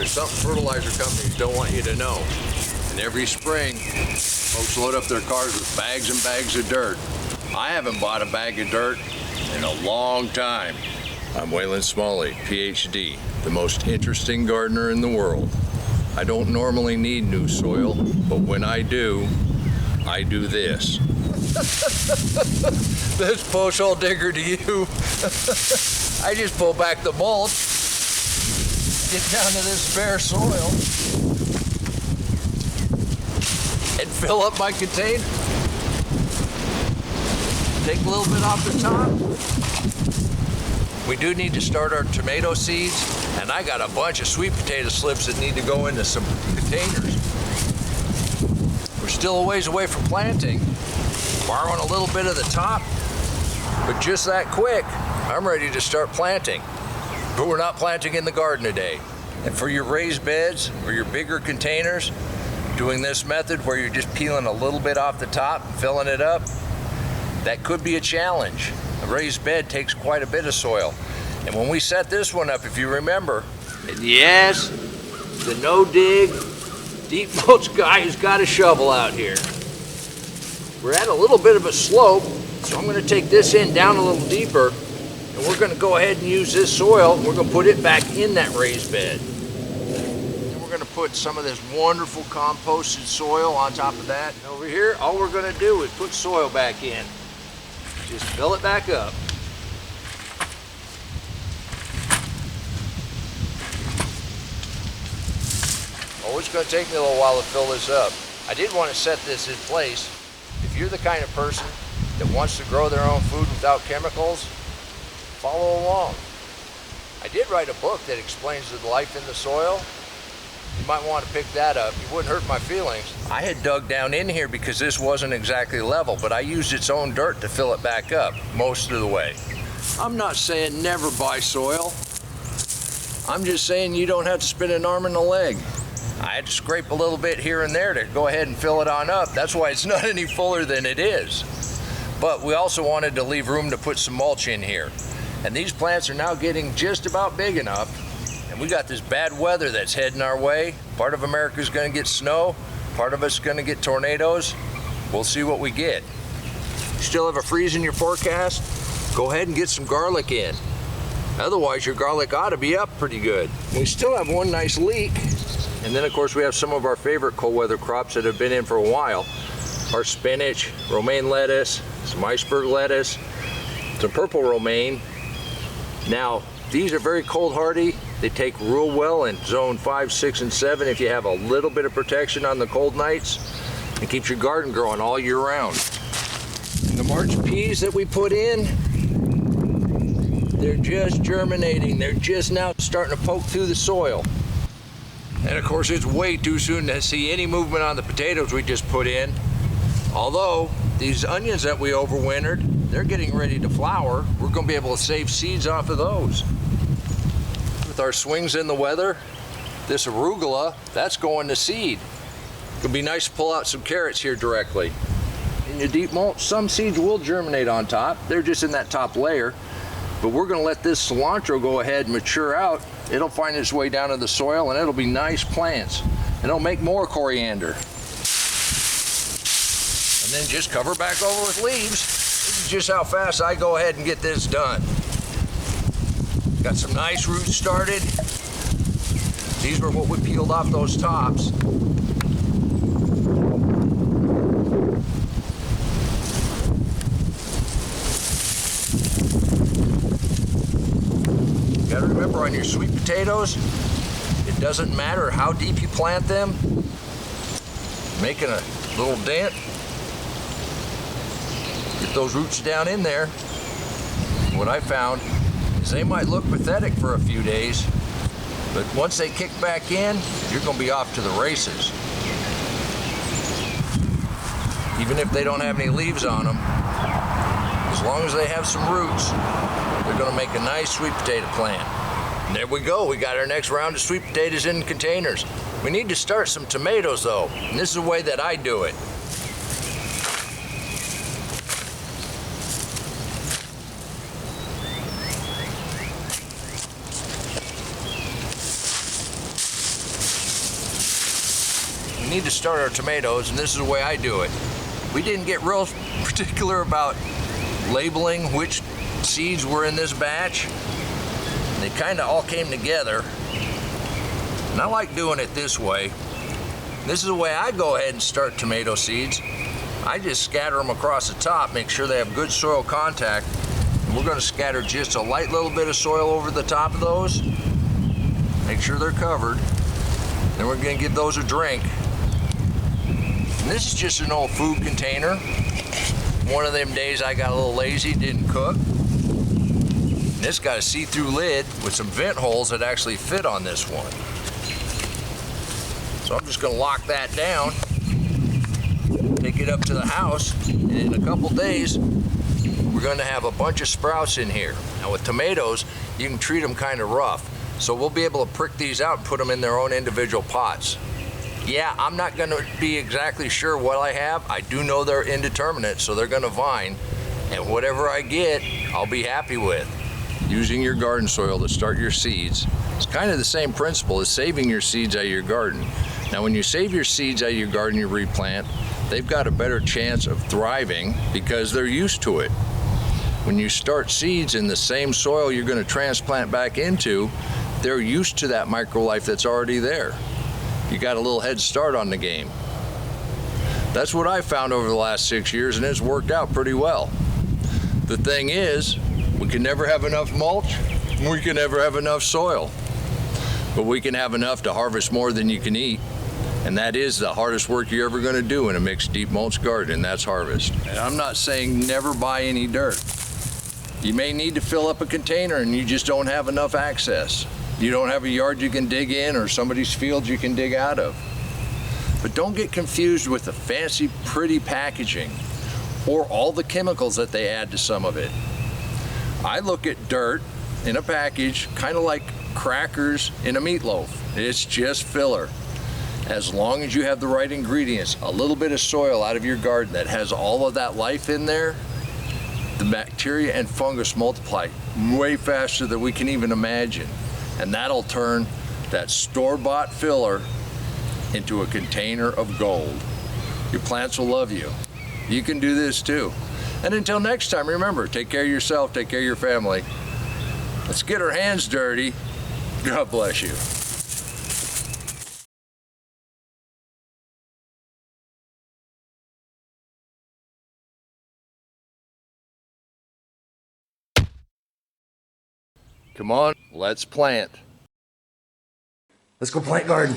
there's something fertilizer companies don't want you to know. And every spring, folks load up their cars with bags and bags of dirt. I haven't bought a bag of dirt in a long time. I'm Waylon Smalley, PhD, the most interesting gardener in the world. I don't normally need new soil, but when I do this. This bush hole digger to you. I just pull back the mulch, get down to this bare soil, and fill up my container. Take a little bit off the top. We do need to start our tomato seeds, and I got a bunch of sweet potato slips that need to go into some containers. We're still a ways away from planting, borrowing a little bit of the top, but just that quick, I'm ready to start planting. But we're not planting in the garden today. And for your raised beds or your bigger containers, doing this method where you're just peeling a little bit off the top and filling it up, that could be a challenge. A raised bed takes quite a bit of soil. And when we set this one up, if you remember, and yes, the no-dig, deep mulch guy has got a shovel out here. We're at a little bit of a slope, so I'm going to take this in down a little deeper, and we're going to go ahead and use this soil, and we're going to put it back in that raised bed. And we're going to put some of this wonderful composted soil on top of that. And over here, all we're going to do is put soil back in. Just fill it back up. Oh, it's going to take me a little while to fill this up. I did want to set this in place. If you're the kind of person that wants to grow their own food without chemicals, follow along. I did write a book that explains the life in the soil. You might want to pick that up. You wouldn't hurt my feelings. I had dug down in here because this wasn't exactly level, but I used its own dirt to fill it back up most of the way. I'm not saying never buy soil. I'm just saying you don't have to spend an arm and a leg. I had to scrape a little bit here and there to go ahead and fill it on up. That's why it's not any fuller than it is. But we also wanted to leave room to put some mulch in here. And these plants are now getting just about big enough. And we got this bad weather that's heading our way. Part of America's going to get snow. Part of it's going to get tornadoes. We'll see what we get. You still have a freeze in your forecast? Go ahead and get some garlic in. Otherwise, your garlic ought to be up pretty good. We still have one nice leek. And then, of course, we have some of our favorite cold weather crops that have been in for a while. Our spinach, romaine lettuce, some iceberg lettuce, some purple romaine. Now, these are very cold hardy. They take real well in zone 5, 6, and 7 if you have a little bit of protection on the cold nights. It keeps your garden growing all year round. And the March peas that we put in, they're just germinating. They're just now starting to poke through the soil. And of course, it's way too soon to see any movement on the potatoes we just put in. Although, these onions that we overwintered, they're getting ready to flower. We're going to be able to save seeds off of those. With our swings in the weather, this arugula, that's going to seed. It'll be nice to pull out some carrots here directly. In your deep mulch, some seeds will germinate on top. They're just in that top layer. But we're going to let this cilantro go ahead and mature out. It'll find its way down to the soil, and it'll be nice plants. And it'll make more coriander. And then just cover back over with leaves. This is just how fast I go ahead and get this done. Got some nice roots started. These were what we peeled off those tops. You gotta remember, on your sweet potatoes, it doesn't matter how deep you plant them. Making a little dent. Get those roots down in there. What I found is they might look pathetic for a few days, but once they kick back in, you're going to be off to the races. Even if they don't have any leaves on them, as long as they have some roots, they're going to make a nice sweet potato plant. And there we go. We got our next round of sweet potatoes in containers. We need to start some tomatoes though, and this is the way that I do it. need to start our tomatoes, and this is the way I do it. We didn't get real particular about labeling which seeds were in this batch. They kind of all came together, and I like doing it this way. This is the way I go ahead and start tomato seeds. I just scatter them across the top, make sure they have good soil contact, and we're going to scatter just a light little bit of soil over the top of those. Make sure they're covered. Then we're going to give those a drink. And this is just an old food container. One of them days I got a little lazy, didn't cook. And this got a see-through lid with some vent holes that actually fit on this one. So I'm just going to lock that down, take it up to the house, and in a couple days we're going to have a bunch of sprouts in here. Now with tomatoes, you can treat them kind of rough. So we'll be able to prick these out and put them in their own individual pots. Yeah, I'm not going to be exactly sure what I have. I do know they're indeterminate, so they're going to vine. And whatever I get, I'll be happy with. Using your garden soil to start your seeds, it's kind of the same principle as saving your seeds out of your garden. Now when you save your seeds out of your garden, you replant, they've got a better chance of thriving because they're used to it. When you start seeds in the same soil you're going to transplant back into, they're used to that microlife that's already there. You got a little head start on the game. That's what I found over the last 6 years, and it's worked out pretty well. The thing is, we can never have enough mulch, we can never have enough soil. But we can have enough to harvest more than you can eat. And that is the hardest work you're ever going to do in a mixed deep mulch garden, and that's harvest. And I'm not saying never buy any dirt. You may need to fill up a container and you just don't have enough access. You don't have a yard you can dig in or somebody's field you can dig out of. But don't get confused with the fancy, pretty packaging or all the chemicals that they add to some of it. I look at dirt in a package kind of like crackers in a meatloaf. It's just filler. As long as you have the right ingredients, a little bit of soil out of your garden that has all of that life in there, the bacteria and fungus multiply way faster than we can even imagine. And that'll turn that store-bought filler into a container of gold. Your plants will love you. You can do this too. And until next time, remember, take care of yourself, take care of your family. Let's get our hands dirty. God bless you. Come on, let's plant. Let's go plant garden.